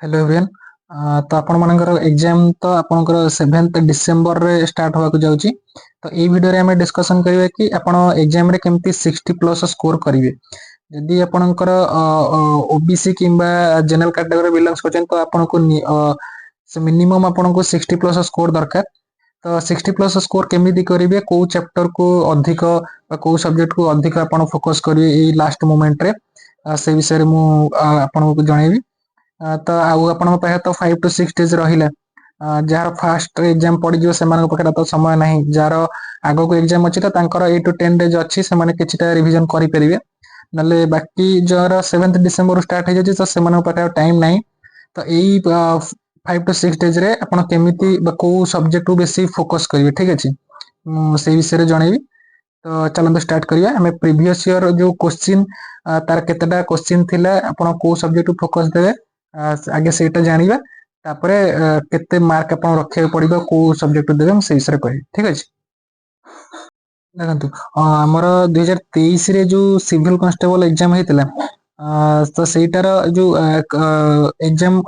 Hello everyone. तो आपण मानकर एग्जाम तो आपनकर 7 डिसेंबर रे स्टार्ट होगा को जाउची। तो ए वीडियो रे हमें डिस्कशन करिवे कि आपण एग्जाम रे केमती 60 प्लस स्कोर करिवे। यदि आपनकर ओबीसी किंबा जनरल कैटेगरी बिलोंग्स करछन तो आपनको से मिनिमम आपनको 60 प्लस स्कोर दरकार। तो 60 प्लस स्कोर केमिति करिवे, को चैप्टर को अधिक को सब्जेक्ट को अधिक आपण फोकस करिवे ए लास्ट मोमेंट रे, से विषय रे मु आपनको जणेबी। तो आउ आपण पाखे तो 5 to 6 डेज रहिला। जार फास्ट एग्जाम पड़ी जो सेमान पाखे तो समय नहीं, जार आगो को एग्जाम अछि तो तांकर 8 to 10 डेज अछि, सेमाने किछटा रिवीजन करि परिबे। नले बाकी जार 7 डिसेंबर स्टार्ट हो जाय तो सेमान पाखे टाइम नहीं। तो एई 5 to 6 डेज रे आपण केमिति को सब्जेक्ट को बेसी फोकस करिवे, ठीक अछि। से विषय रे जणेबी। तो चलंतु स्टार्ट करिया। हमें प्रीवियस ईयर जो क्वेश्चन तार केतेटा क्वेश्चन थिला, आपण को सब्जेक्ट को फोकस देबे आगे सेटा जानिबा। तापरे केते मार्क आपण रखे पड़िबो, को सब्जेक्ट देबे हम से विषय कहि, ठीक अछि। देखंतु हमर 2023 रे जो सिविल कांस्टेबल एग्जाम हेतिला, तो सेटार जो एग्जाम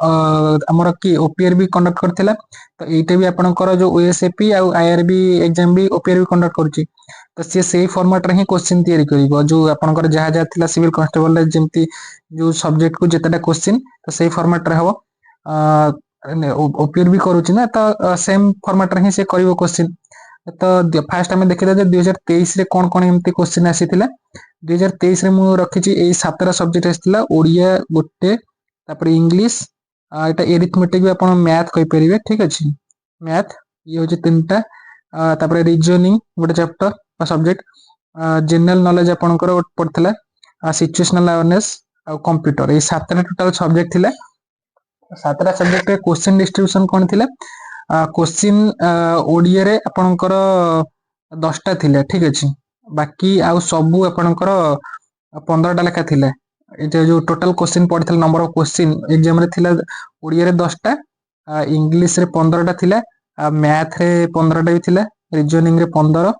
हमर की ओपीआर भी कंडक्ट करथिला। तो एटा भी आपनकर जो ओएसएपी आ आईआरबी एग्जाम भी ओपीआर भी कंडक्ट करछि। तो से फॉर्मेट रे ही क्वेश्चन तैयारी करिवो, जो आपनकर जहा जहा थिला सिविल कांस्टेबल रे जेमती जो सब्जेक्ट को जेतेटा क्वेश्चन तो सेही फॉर्मेट रे हबो। ओपीआर भी करूछि ना, तो सेम फॉर्मेट रे ही से करिवो क्वेश्चन। तो फास्ट हमें देखिदा जे 2023 रे कोन कोन एमती क्वेश्चन आसीथिला। 2023 रे मु रखिछि एई 7टा सब्जेक्ट आसीथिला। ओडिया गोटे, तापर इंग्लिश, एटा एरिथमेटिक भी आपण मैथ कहि परिबे, ठीक अछि। मैथ ये होछि 3टा, तापर रीजनिंग गोटे चैप्टर बा सब्जेक्ट, जनरल नॉलेज आपणकर पड़थिला, सिचुएशनल अवेयरनेस आ कंप्यूटर, ए 7टा टोटल सब्जेक्ट थिला। 7टा सब्जेक्ट रे क्वेश्चन डिस्ट्रीब्यूशन कोन थिला। क्वेश्चन ओडिया रे आपणकर 10टा थिला, ठीक अछि। बाकी आउ सबु आपणकर 15टा लेखा थिला। एटा जो टोटल क्वेश्चन पड़थिला, नंबर ऑफ क्वेश्चन एग्जाम रे थिला ओडिया रे 10टा, इंग्लिश रे 15टा थिला, मैथ रे 15टा भी थिला, रीजनिंग रे 15,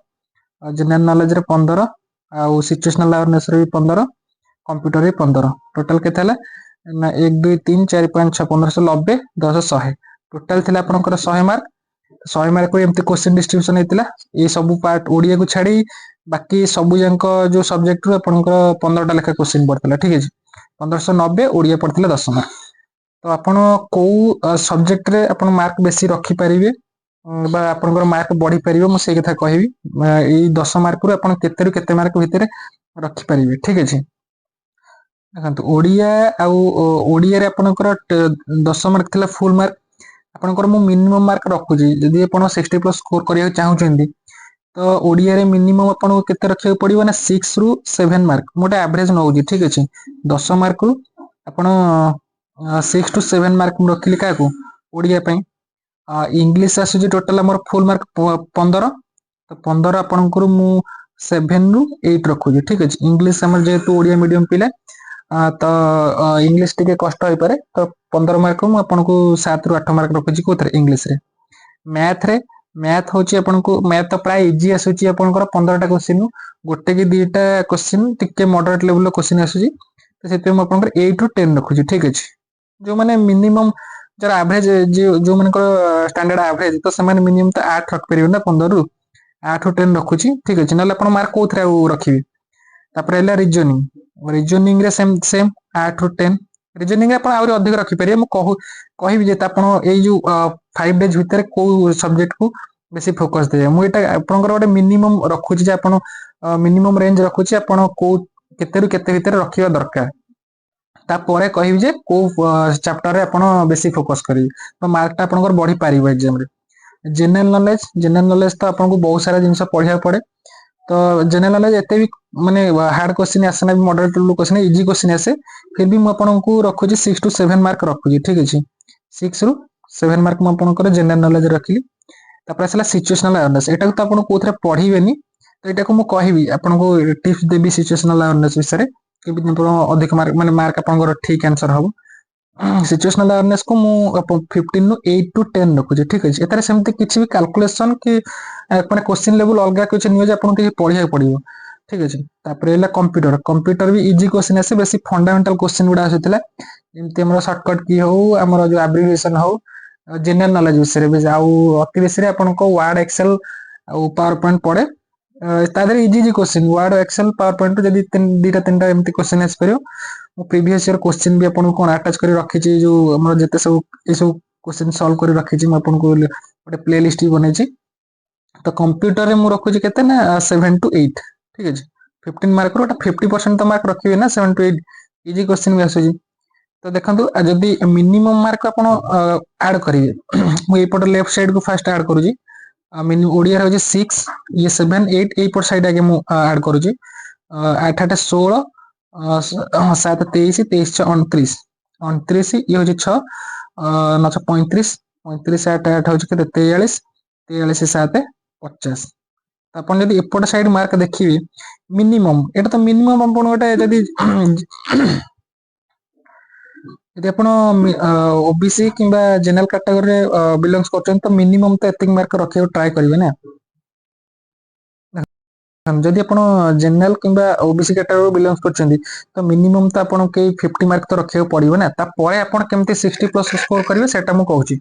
जनरल नॉलेज रे 15, आउ सिचुएशनल अवेयरनेस रे 15, कंप्यूटर रे 15। टोटल केते हला ना 1 2 3 4 5 6 1590 10 100 टोटल थिला आपनकर 100 मार्क। 100 मार्क को एमती क्वेश्चन डिस्ट्रीब्यूशन हेतिला। ए सब पार्ट ओडिया को छाड़ी बाकी सब जंक जो सब्जेक्ट रो आपनकर 15टा लेखा क्वेश्चन पड़थिला, ठीक अछि। 1590 ओडिया पड़थिला 10 मार्क। तो आपण को सब्जेक्ट रे आपण मार्क बेसी रखि परिबे बा आपनकर मार्क बढ़ी परिबे, मु से कथा कहिबी। ए 10 मार्क रो आपण केते रु केते मार्क भितरे रखि परिबे, ठीक अछि। देखंतु ओडिया आउ ओडिया रे आपनकर 10 मार्क थिला फुल मार्क। आपनकर मु मिनिमम मार्क रखुजी, जदि आपण 60 प्लस स्कोर करिया चाहउचंदी तो ओडिया रे मिनिमम आपण केते रखिया पड़िबो ना 6 रु 7 मार्क मोटे एवरेज नउजी, ठीक अछि। 10 मार्क रु आपण 6 to 7 मार्क रखिली काकू ओडिया पई। इंग्लिश आसुजी टोटल हमर फुल मार्क 15, तो 15 आपनकर मु 7 रु 8 रखुजी, ठीक अछि। इंग्लिश हमर जेतु ओडिया मीडियम पिला, तो इंग्लिश टिके कष्ट होई पारे, तो 15 मार्क मु आपनको 7 रु 8 मार्क रखुची कोथरे इंग्लिश रे। मैथ रे मैथ होची आपनको मैथ तो प्राय इजी आसुची आपनकर 15टा क्वेश्चन गोटे की 2टा क्वेश्चन टिके मॉडरेट लेवल रो क्वेश्चन आसुची। तो सेते मु आपनकर 8 रु 10 रखुची, ठीक अछि। जो माने मिनिमम जरा एवरेज जो मानकर स्टैंडर्ड एवरेज तो से माने मिनिमम तो 8 रख परिबे ना, 15 रु 8 रु 10 रखुची, ठीक अछि। नले आपण मार्क कोथरे रखिबे। तापर एला रीजनिंग, रीजनिंग रे सेम सेम 8 रु 10। रीजनिंग रे आपण आउरी अधिक रखि परिबे। मु कहिबि जे आपण एई जो 5 डेज भितरे को सब्जेक्ट को बेसी फोकस देबे। मु एटा आपनकर गोटे मिनिमम रखुची जे आपण मिनिमम रेंज रखुची आपण को केते रु केते भितरे रखिबा दरकार। तापरे कहिबि जे को चैप्टर रे आपण बेसी फोकस करिबे, तो मार्क ता आपनकर बढ़ी पारिबो एग्जाम रे। जनरल नॉलेज तो आपनको बहुत सारा जिंस पढ़िया पड़े। तो जनरल नॉलेज एते भी माने हार्ड क्वेश्चन आसे ना, moderate level question easy question आसे, फिर भी मु आपनको रखुची 6 to 7 मार्क रखुची, ठीक अछि। 6 रु 7 मार्क मु आपनकर जनरल नॉलेज रखिली। तापर आसला सिचुएशनल अवेयरनेस, एटा तो आपण कोथरे पढ़िबेनी, तो एटा को मु कहिबी आपनको टिप्स देबी सिचुएशनल अवेयरनेस विषय रे कि अधिक मार्क माने मार्क आपनकर ठीक आंसर हबो। सिचुएशनल अवेयरनेस को मु 15 नु 8 to 10 रखुची, ठीक अछि। एतारे सेमते किछि भी कैलकुलेशन कि माने क्वेश्चन लेवल अलगा कुछ नियो जे आपन के पढ़िया पड़िबो, ठीक अछि। तापर एला कंप्यूटर भी इजी क्वेश्चन आसे, बेसी फंडामेंटल क्वेश्चन गुडा आसेतला। एमती हमर शॉर्टकट की हो हमर जो एब्रिविएशन हो जनरल नॉलेज विषय रे आउ अति बेसी रे आपन को वर्ड एक्सेल आउ पावर पॉइंट पड़े तादर easy easy question Word Excel PowerPoint जदी दीटा तीनटा एमती क्वेश्चन आस परियो मो प्रीवियस ईयर क्वेश्चन भी आपन को अटैच करी रखी छी जो हमर जते सब ए सब क्वेश्चन सॉल्व करी रखी छी म आपन को गोटे प्लेलिस्ट भी बनै छी तो कंप्यूटर रे मु रखु छी केते ना 7 to 8 ठीक है 15 मार्क रो 50% तो मार्क रखिबे ना 7 to 8 इजी क्वेश्चन भी आसु छी तो देखंतु जदी मिनिमम मार्क आपन ऐड करिवे मु एपट लेफ्ट साइड को फर्स्ट ऐड करू छी मिन ओडिया रे 6 ये 7 8 ए पर साइड आगे मु ऐड करू छी 8 8 16 7 23 23 6 29 29 ये हो 6 9 35 35 8 8 हो केते 43 43 7 50 अपन जदी एपट साइड मार्क देखिबे मिनिमम एटा तो मिनिमम अपन गोटे जदी यदि आपण ओबीसी किंबा जनरल कैटेगरी रे बिलोंग्स करछन तो मिनिमम तो एतिक मार्क रखियो ट्राई करिवे ना जदि आपण जनरल किंबा ओबीसी कैटेगरी बिलोंग्स करछन तो मिनिमम तो आपण के 50 मार्क तो रखियो पड़िबो ना ता परे आपण केमते 60 प्लस स्कोर करिवे सेटा मु कहूची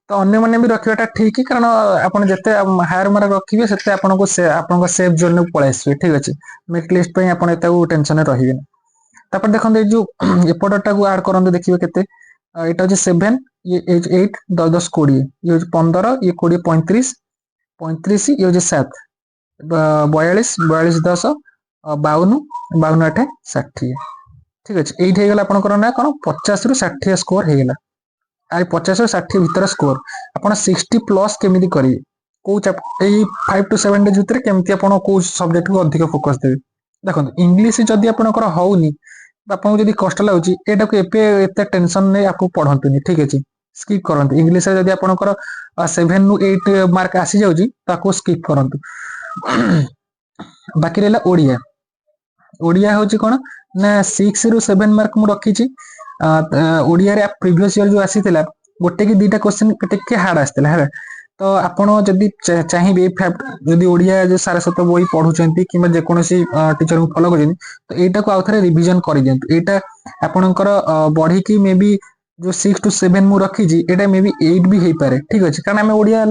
तो अन्य माने भी रखियोटा ठीक है कारण आपण जते हायर मार्क रखिबे सेते आपण को सेफ जोन में पळे आसीबे ठीक अछि मेरिट लिस्ट पे आपण एता टेंशन रे रहिबे तापर देखन ए जो एपडटा को ऐड करन देखिबे केते एटा जे 7 ये 8 10 10 20 ये 15 ये 20 35 35 ये जे 7 42 42 10 52 52 8 60 ठीक अछि एट हे गेला आपण करना कोन 50 रु 60 स्कोर हे गेला आई 50 रु 60 भीतर स्कोर आपण 60 प्लस केमिति करिवे को एई 5 to 7 डेज भीतर केमिति आपण को सब्जेक्ट को अधिक फोकस देबे देखो इंग्लिश जदि आपण कर होउनी आपको जदि कष्ट लागुची एटा को एते टेंशन नै आपको पढंतुनी ठीक अछि स्किप करंतु इंग्लिश रे जदि आपनकर 7 नु 8 मार्क आसी जाउची ताको स्किप करंतु बाकी रहला ओडिया ओडिया होची कोन ना 6 रु 7 मार्क मु रखी छी ओडिया रे प्रीवियस ईयर जो आसीतिला गोटे की दीटा क्वेश्चन टिके हार्ड आसीतिला है तो आपण जदि चाहिबे जदि ओडिया जो सारस्वत बही पढुचंती किबा जे कोनोसी टीचर को फॉलो करजनी तो एटा को आउथरे रिवीजन करि देंतु एटा आपनकर बढी की मे बी जो 6 to 7 मु रखी जी एटा मे बी 8 भी हेई पारे ठीक अछि कारण हमें ओडिया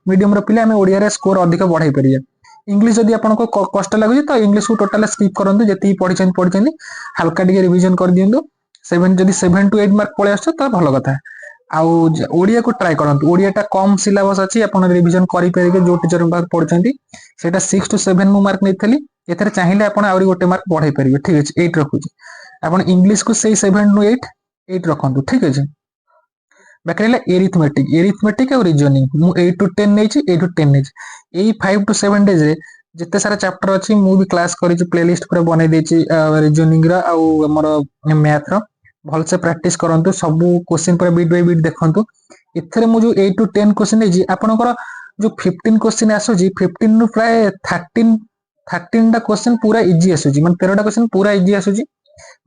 मीडियम रो पिले हमें ओडिया रे स्कोर अधिक बढ़ाई परिया इंग्लिश जदि आपन को कष्ट लागुची तो इंग्लिश को टोटल स्किप करंतु जति पढिचंती हल्का टिके रिवीजन कर दियंतु 7 जदि 7 to 8 मार्क पळे आछो तो भलो कथा आउ ओडिया को ट्राई करंतु ओडियाटा कम सिलेबस अछि आपण रिवीजन करि परिके जो टीचर बात पढचंती सेटा 6 to 7 मु मार्क नेथली एथरे चाहिले आपण आउरी गोटे मार्क बढ़ाई परिबे ठीक अछि 8 रखुची आपण इंग्लिश को सेई 7 to 8 8 रखंतु ठीक अछि बाकी रहला एरिथमेटिक और रीजनिंग मु 8 to 10 नेछि 8 to 10 नेछि एई 5 to 7 डेज रे जते सारा चैप्टर अछि मु भी क्लास करिछि प्लेलिस्ट पूरा बनै देछि रीजनिंग रा आ हमर मैथ रा भल से प्रैक्टिस करंतु सब क्वेश्चन पर बिट बाय बिट देखंतु एथरे मु जो 8 to 10 क्वेश्चन नेछि आपनकर जो 15 क्वेश्चन आसो जी 15 नु प्राय 13 टा क्वेश्चन पूरा इजी आसो जी माने 13 टा क्वेश्चन पूरा इजी आसो जी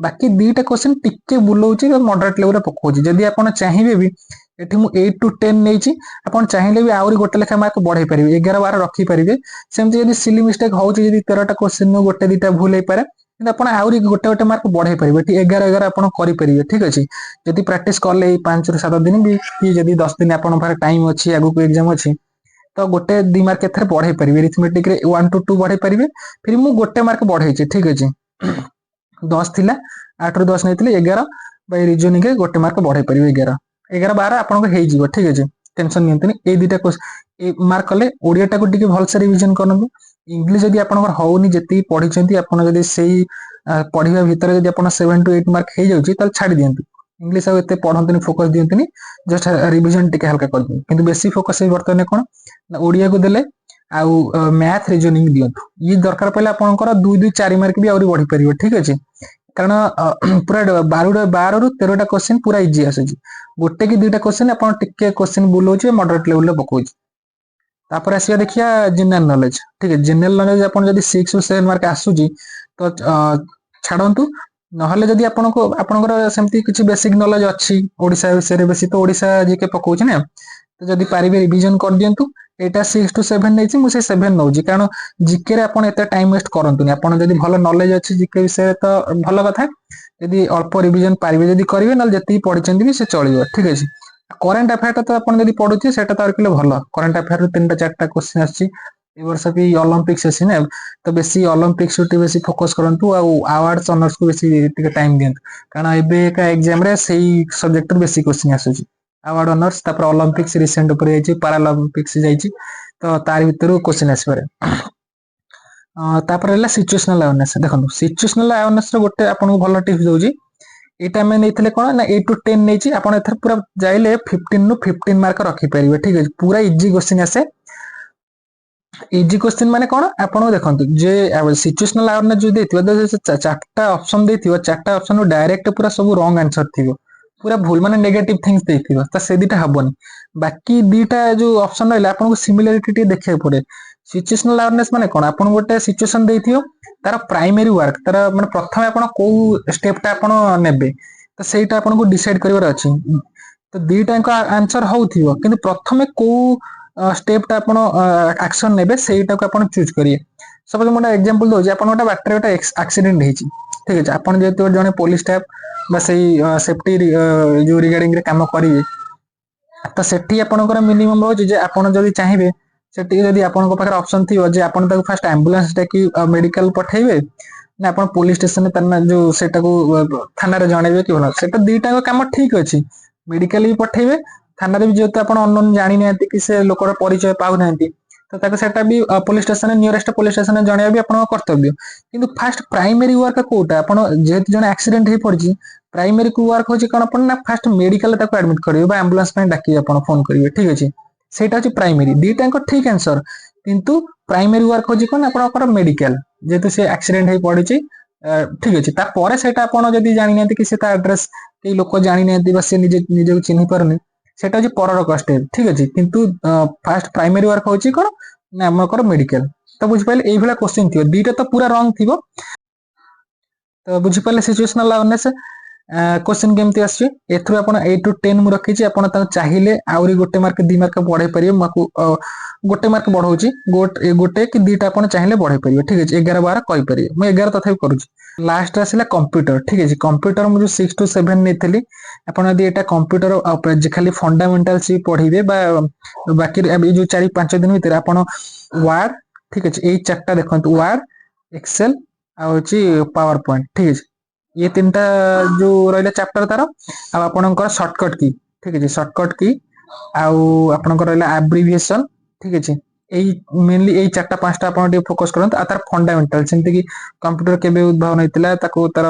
बाकी दीटा क्वेश्चन टिके बुलौची मॉडरेट लेवल रे पकोची जदी आपण चाहिबे भी एठी मु 8 to 10 नेछि आपण चाहिले भी आउरी गोटे लेखा मार्क बढ़ाई परिबे 11 12 रखी परिबे सेमति जदी सिली मिस्टेक होउची जदी 13 टा क्वेश्चन नु गोटे दीटा भूल हे पारे किंतु आपण आउरी गोटे गोटे मार्क बढ़ाई परिबे एठी 11 11 आपण करि परिबे ठीक अछि जदी प्रैक्टिस करले 5 रु 7 दिन भी कि जदी 10 दिन आपण पारे टाइम अछि आगु को एग्जाम अछि तो गोटे 2 मार्क एथरे बढ़ाई परिबे अरिथमेटिक रे 1 to 2 बढ़ाई परिबे फिर मु गोटे मार्क बढ़ाई छी ठीक अछि 10 थिला 8 रु 10 नेतिले 11 बाय रीजनिंग रे गोटे मार्क बढ़ाई परिबे 11 11 12 आपन को हेई जीवो ठीक अछि टेंशन नियंतनी ए दीटा ए मार्क कले ओडिया टा को टिके भल से रिवीजन करनबु इंग्लिश जदी आपन को होउनी जति पढिचंती आपन जदी सेही पढिबा भीतर जदी आपन 7 to 8 मार्क हेई जाउची त छाडी दियंतु इंग्लिश आ एते पढंतनी फोकस दियंतनी जस्ट रिवीजन टिके हल्का कर दियंतु किंतु बेसी फोकस वर्तमान कोन ओडिया को देले आउ मैथ रीजनिंग दियंतु ये दरकार पहिले आपन को 2 2 4 मार्क भी आउरी बढ़ी परिबो ठीक अछि कारण पूरा 12 रु 13 टा क्वेश्चन पूरा इजी आसुची गोटे की दुटा क्वेश्चन आपण टिके क्वेश्चन बुलोचे मॉडरेट लेवल रे पकोची तापर आसिया देखिया जनरल नॉलेज ठीक है जनरल नॉलेज आपण जदी 6 to 7 मार्क आसुची तो छाडंतु नहले जदी आपनकर सेमती किछि बेसिक नॉलेज अछि ओडिसा विषय रे बेसी तो ओडिसा जेके पकोची ना तो जदी पारिबे रिवीजन कर दियंतु एटा 6 to 7 नेछि मु से 7 नौजी कारण जीके रे आपण एते टाइम वेस्ट करंतुनी आपण जदी भलो नॉलेज अछि जीके विषय तो भलो कथा यदि अल्प रिविजन पारिबे जदि करिवे नल जति पढिचंदी भी से चलिबो ठीक अछि। करेंट अफेयर तो अपन जदि पढुछि सेटा तो आरकिले भलो करेंट अफेयर 3टा 4टा क्वेश्चन आछि ए वर्ष भी ओलंपिक्स अछि ने तो बेसी ओलंपिक्स उटी बेसी फोकस करंतु आ अवार्ड्स ऑनर्स को बेसी टिके टाइम दियंतु कारण एबे का एग्जाम रे सेही सब्जेक्ट बेसी क्वेश्चन आसुछि अवार्ड ऑनर्स तापर ओलंपिक्स रिसेंट ऊपर जाइछि पैरालंपिक्स जाइछि तो तार भितरु क्वेश्चन आसपारे तापर हला सिचुएशनल अवेयरनेस देखो सिचुएशनल अवेयरनेस रो गोटे आपन को भलो टिप्स दोउछि एटा में नैथिले कोन ना 8 टू 10 नैछि आपन एथर पूरा जाइले 15 नु 15 मार्क रखि परिबे ठीक है पूरा इजी क्वेश्चन आसे इजी क्वेश्चन माने कोन आपन देखंतु जे सिचुएशनल अवेयरनेस जो देथिबो चारटा ऑप्शन देथिबो चारटा ऑप्शन नु डायरेक्ट पूरा सब रॉन्ग आंसर थिबो पूरा भूल माने नेगेटिव थिंग्स देथिबो त से दिटा हबनी बाकी दीटा जो ऑप्शन रहला आपन को सिमिलरिटी टे देखै पड़े सिचुएशनल अवेयरनेस माने कोन आपन गोटे सिचुएशन देथियो तार प्राइमरी वर्क तार माने प्रथमे आपन को स्टेप टा आपन नेबे तो सेटा आपन को डिसाइड करिवार अछि तो दीटा को आंसर होउथिबो किंतु प्रथमे को स्टेप टा आपन एक्शन नेबे सेटा को आपन चूज करिए सपोज मोटा एग्जांपल दो जे आपन गोटा बैटरी गोटा एक्सीडेंट हेछि ठीक अछि आपन जेतो जने पुलिस स्टाफ बा सेही सेफ्टी जो रिगार्डिंग रे काम करिवे तो सेठी आपनकर मिनिमम हो जे आपन जदी चाहिबे सेठी जदी आपन पाखर ऑप्शन थिबो जे आपन ताको फर्स्ट एम्बुलेंस टाकी मेडिकल पठेइबे ना आपन पुलिस स्टेशन तना जो सेटा को थाना रे जणेबे कि भला सेटा दीटा को काम ठीक अछि मेडिकल भी पठेइबे थाना रे भी जेतो आपन अननोन जानि नांती कि से लोकर परिचय पाउ नांती तो ताको सेटा भी police station nearest police station जणेबे भी आपन कर्तव्य किंतु फर्स्ट प्राइमरी वर्क कोटा आपन जेत जने एक्सीडेंट हे पड़छि प्राइमरी को वर्क होछि कोन अपन ना फर्स्ट मेडिकल ताको एडमिट करिवे बा एम्बुलेंस पे डाकी अपन फोन करिवे ठीक अछि सेटा अछि प्राइमरी दीटा को ठीक आंसर किंतु प्राइमरी वर्क होछि कोन अपन मेडिकल जेतु से एक्सीडेंट हे पड़छि ठीक अछि ता परे सेटा अपन जदी जानि नांती कि सेटा एड्रेस के लोक जानि नांती बस से निजे निजे को चिन्हि परनी सेटा अछि परर कष्ट ठीक अछि किंतु फर्स्ट प्राइमरी वर्क होछि कोन ना हमकर मेडिकल तो बुझ पाइले एई भला क्वेश्चन थियो दीटा तो पूरा रॉन्ग थियो तो बुझ पाइले सिचुएशनल अवेयरनेस क्वेश्चन केमती आछि एथु आपण 8 टू 10 मु रखी छी आपण ता चाहिए आउरी गोटे मार्क 2 मार्क बढ़ाई परिबे माकू गोटे मार्क बढ़ाउची गोटे कि दीटा आपण चाहिए बढ़ाई परिबे ठीक अछि 11 12 कहि परिबे मु 11 तथापि करूची लास्ट आसिला कंप्यूटर ठीक अछि कंप्यूटर मु जो 6 टू 7 नेथली आपण यदि एटा कंप्यूटर जे खाली फंडामेंटल्स ही पढिबे बा बाकी ए जो 4 5 दिन भीतर आपण वर्ड ठीक अछि ए चारटा देखंतु वर्ड एक्सेल आ होची पावर पॉइंट ठीक अछि ये तीनटा जो रहले चैप्टर तार आ आपनकर शॉर्टकट की ठीक अछि शॉर्टकट की आउ आपनकर रहले एब्रिविएशन ठीक अछि एई मेनली एई चारटा पांचटा आपन फोकस करंत आ तार फंडामेंटल सेंति कि कंप्यूटर केबे उद्भावन हेतिला ताको तार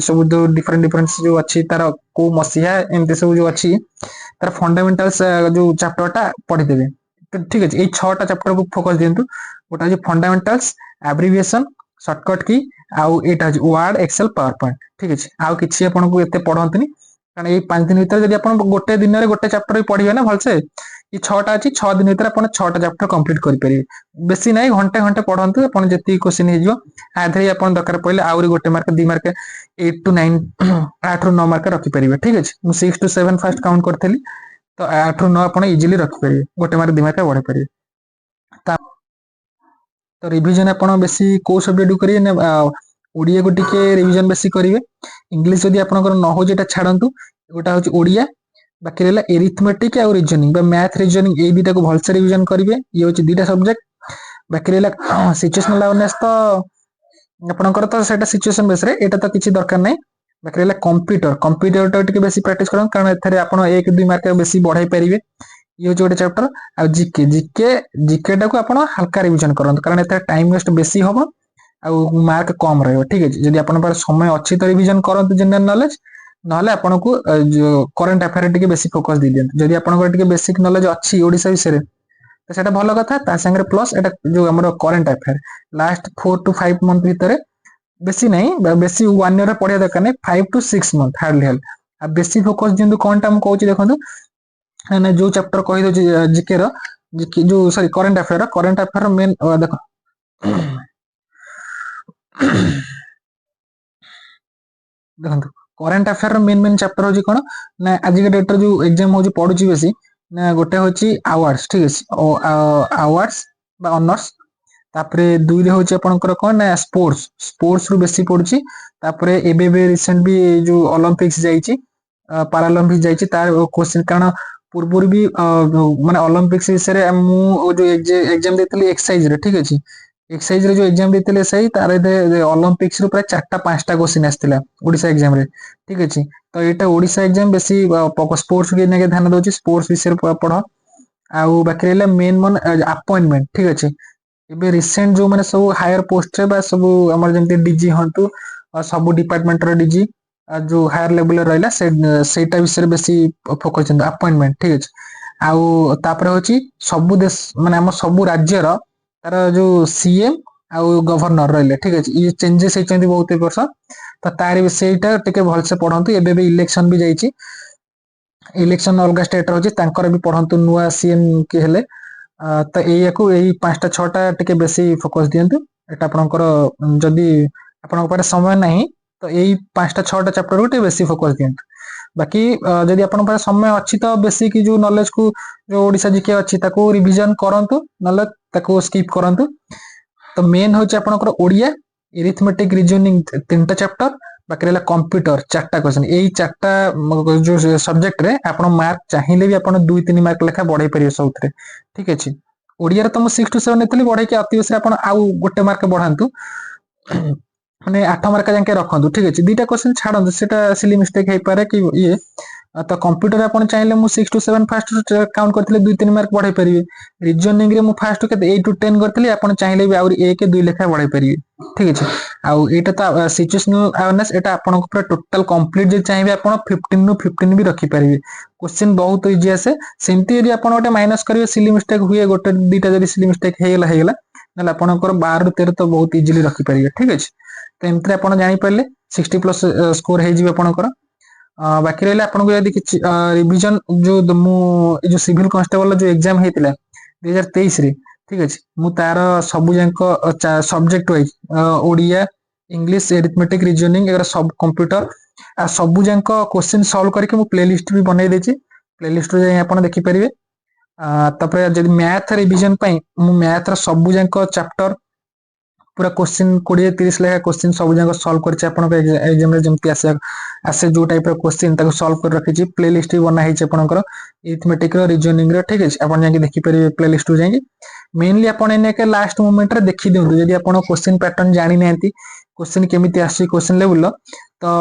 सब जो डिफरेंट डिफरेंस जो अछि तार को मसिया एमते सब जो अछि तार फंडामेंटल्स जो चैप्टर टा पढि देबे ठीक अछि एई 6टा चैप्टर को फोकस दियंतु ओटा जे फंडामेंटल्स एब्रिविएशन शॉर्टकट की आउ एटा वर्ड एक्सेल पावर पॉइंट ठीक अछि आउ किछि आपन को एते पढंतनी कारण ए 5 दिन भीतर जदी आपन गोटे दिन रे गोटे चैप्टर पढिबे ना भलसे ई 6टा अछि 6 दिन भीतर आपन 6टा चैप्टर कंप्लीट करि परिबे बेसी नै घंटे घंटे पढंतु आपन जति क्वेश्चन हे जिवो आधे आपन दरकार पहिले आउरी गोटे मार्क 2 मार्क 8 टू 9 8 रू 9 मार्क रखि परिबे ठीक अछि मु 6 टू 7 फर्स्ट काउंट करथली तो 8 रू 9 आपन इजीली रखि परिबे गोटे मार्क 2 मार्क बढ़े परिबे तो रिवीजन आपण बेसी को सब्जेक्ट करिए ना ओडिया को टिके रिवीजन बेसी करिवे इंग्लिश जदी आपनकर न हो जेटा छाडंतु ओटा होची ओडिया बाकी रहला एरिथमेटिक और रीजनिंग बा मैथ रीजनिंग ए दुटा को भलसे रिवीजन करिवे ये होची दुटा सब्जेक्ट बाकी रहला सिचुएशनल अवेयरनेस तो आपनकर तो सेटा सिचुएशन बेस रे एटा तो किछि दरकार नै बाकी रहला कंप्यूटर तो टिके बेसी प्रैक्टिस करन कारण एथरे आपण 1 2 मार्क बेसी बढ़ाई परिवे ये होची गोटे चैप्टर आ जीके टा को आपण हल्का रिवीजन करन कारण एथरे टाइम वेस्ट बेसी होबो आ मार्क कम रहइबो ठीक अछि जदी आपण पर समय अछि तो रिवीजन करंतु जनरल नॉलेज नहले आपण को जो करंट अफेयर टिके बेसी फोकस दी दियंतु जदी आपण को टिके बेसिक नॉलेज अछि ओडिसा विषय रे तो सेटा भलो कथा ता संगे प्लस एटा जो हमर current affair last 4 to 5 month भीतर बेसी नै बेसी 1 ईयर रे पढिया दरकार नै 5 टू 6 मंथ हार्डली हेल आ बेसी फोकस दियंतु कोनटा हम कहूची देखंतु ना जो चैप्टर कहि दो जीके रो जो सॉरी करंट अफेयर मेन देखो देखंतु करंट अफेयर मेन चैप्टर होची कोन ना आज के डेट जो एग्जाम होची पढुची बेसी ना गोटे होची अवार्ड्स ठीक अछि अवार्ड्स बा ऑनर्स तापरे दुई रे होची आपनकर कोन ना स्पोर्ट्स स्पोर्ट्स रु बेसी पडुची तापरे एबे रिसेंट भी जो ओलंपिक्स जाईची पारालंपिक्स जाईची तार क्वेश्चन कारण पूर्वरु भी माने ओलंपिक्स विषय मु जो एग्जाम देतली एक्सरसाइज रे ठीक अछि एक्सरसाइज रे जो एग्जाम देतले सही तार ओलंपिक्स रु प्राय 4टा 5टा क्वेश्चन आस्तिला ओडिसा एग्जाम रे ठीक अछि तो एटा ओडिसा एग्जाम बेसी स्पोर्ट्स के नेके ध्यान दोची स्पोर्ट्स विषय पढ आउ बाकी रहला मेन मन अपॉइंटमेंट ठीक अछि एबे रिसेंट जो माने सब हायर पोस्ट रे बा सब हमर जेंति डीजी हंतु सब डिपार्टमेंट रो डीजी जो हायर लेवल रहला सेटा विषय बेसी फोकस चंद अपॉइंटमेंट ठीक अछि आउ तापर होची सब देश माने हम सब राज्य रो तार जो सीएम आउ गवर्नर रहले ठीक अछि ये चेंजेस हेचंदी बहुत वर्ष तो तार विषयटा टिके भल से पढंतु एबे भी इलेक्शन भी जाईची इलेक्शन अलगा स्टेट रो जे तांकर भी पढंतु नुवा सीएम के हेले तो एया को एई 5टा 6टा टिके बेसी फोकस दियंतु एटा आपनकर जदी आपनक पारे समय नाही तो एई 5टा 6टा चैप्टर उटे बेसी फोकस दियंतु बाकी जदी आपनक पारे समय अछि तो बेसिक जो नॉलेज को जो ओडिसा जीके अछि ताको रिवीजन करंतु नले ताको स्किप करंतु तो मेन होची आपनकर ओडिया अरिथमेटिक रीजनिंग 3टा चैप्टर बाकी रहला कंप्यूटर 4टा क्वेश्चन एई 4टा जो सब्जेक्ट रे आपन मार्क चाहिले भी आपन 2 3 मार्क लेखा बढ़ाई परियो सबथरे ठीक अछि ओडिया रे तो म 6 to 7 नेतली बढ़ाई के अति बेसी आपन आउ गोटे मार्क बढ़ांतु माने 8 मार्क जाके रखंतु ठीक अछि दुईटा क्वेश्चन छाडंतु सेटा सिली मिस्टेक हे पारे कि ये तो कंप्यूटर आपन चाहिए मु 6 to 7 फास्ट काउंट करथिले 2 3 मार्क बढ़ाई परिबे रीजनिंग रे मु फास्ट के 8 to 10 करथिले आपन चाहिए भी आउरी 1 2 लेखा बढ़ाई परिबे ठीक अछि आउ एटा तो सिचुएशनल अवेयरनेस एटा आपन पूरा टोटल कंप्लीट जे चाहिए आपन 15 नु 15 भी रखि परिबे क्वेश्चन बहुत इजी आसे सेमती यदि आपन ओटे माइनस करिवे सिली मिस्टेक हुए गोटे दुईटा जदी सिली मिस्टेक हेगला नले आपनकर 12 ରୁ 13 तो बहुत इजीली रखि परिबे ठीक अछि तो एमते आपन जानि परले 60 प्लस स्कोर हे जिवे आपनकर बाकी रहले आपन को यदि किछ रिवीजन जो मु जो सिविल कांस्टेबल जो एग्जाम हेतिला 2023 रे ठीक अछि मु तार सब जंक subject wise Odia English arithmetic reasoning एगर सब कंप्यूटर आ सब जंक क्वेश्चन सॉल्व करके मु प्लेलिस्ट भी बनाई देछि प्लेलिस्ट रे जाई आपन देखि परिबे तपरे जदि मैथ रिवीजन पई मु मैथ रा सब जंक चैप्टर पूरा क्वेश्चन 20 30 लेखा क्वेश्चन सब जगह सॉल्व करछि आपन एग्जाम रे जेमति आसे जो टाइप रो क्वेश्चन ताको सॉल्व कर रखिछि प्लेलिस्ट भी बना हिछि आपनकर अरिथमेटिक रो रीजनिंग रो ठीक अछि आपन जाके देखि परिबे प्लेलिस्ट रो जाके मेनली आपन एने के लास्ट मोमेंट रे देखि दियंतु यदि आपन क्वेश्चन पैटर्न जानि नांती क्वेश्चन केमिति आसी क्वेश्चन लेवल तो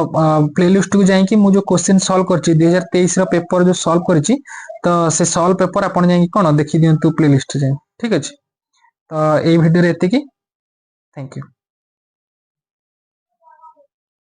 प्लेलिस्ट को जाके मु जो क्वेश्चन सॉल्व करछि 2023 रो पेपर जो सॉल्व करछि तो से सॉल्व पेपर आपन जाके कोन देखि दियंतु प्लेलिस्ट जाय ठीक अछि तो ए वीडियो रे एति की थैंक यू।